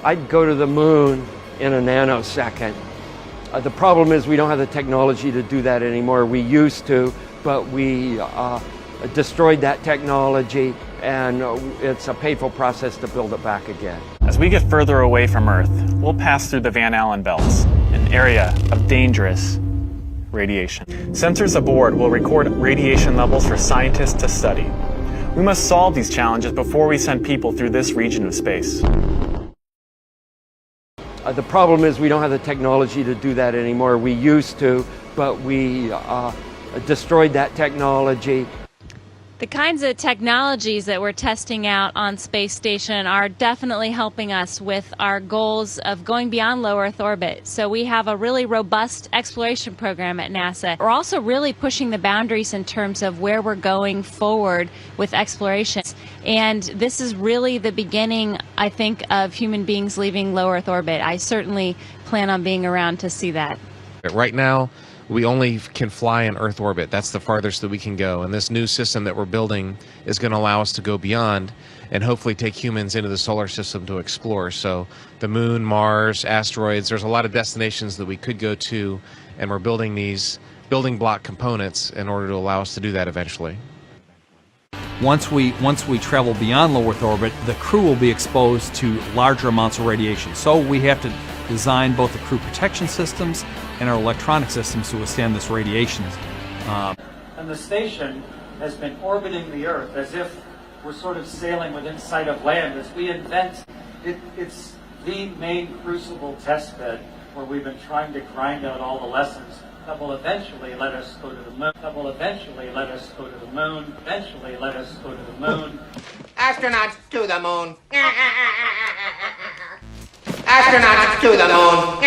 I'd go to the moon in a nanosecond. The problem is we don't have the technology to do that anymore. We used to, but we destroyed that technology, and it's a painful process to build it back again. As we get further away from Earth, we'll pass through the Van Allen belts, an area of dangerous radiation. Sensors aboard will record radiation levels for scientists to study. We must solve these challenges before we send people through this region of space. The problem is we don't have the technology to do that anymore. We used to, but we destroyed that technology. The kinds of technologies that we're testing out on Space Station are definitely helping us with our goals of going beyond low Earth orbit. So we have a really robust exploration program at NASA. We're also really pushing the boundaries in terms of where we're going forward with exploration. And this is really the beginning, I think, of human beings leaving low Earth orbit. I certainly plan on being around to see that. Right now, we only can fly in Earth orbit. That's the farthest that we can go. And this new system that we're building is going to allow us to go beyond and hopefully take humans into the solar system to explore. So the moon, Mars, asteroids, there's a lot of destinations that we could go to, and we're building these building block components in order to allow us to do that eventually. Once we travel beyond low Earth orbit, the crew will be exposed to larger amounts of radiation. So we have to design both the crew protection systems and our electronic systems to withstand this radiation. And the station has been orbiting the Earth as if we're sort of sailing within sight of land as we invent. It's the main crucible test bed where we've been trying to grind out all the lessons that will eventually let us go to the moon. That will eventually let us go to the moon. Eventually let us go to the moon. Astronauts to the moon. Astronauts to the moon.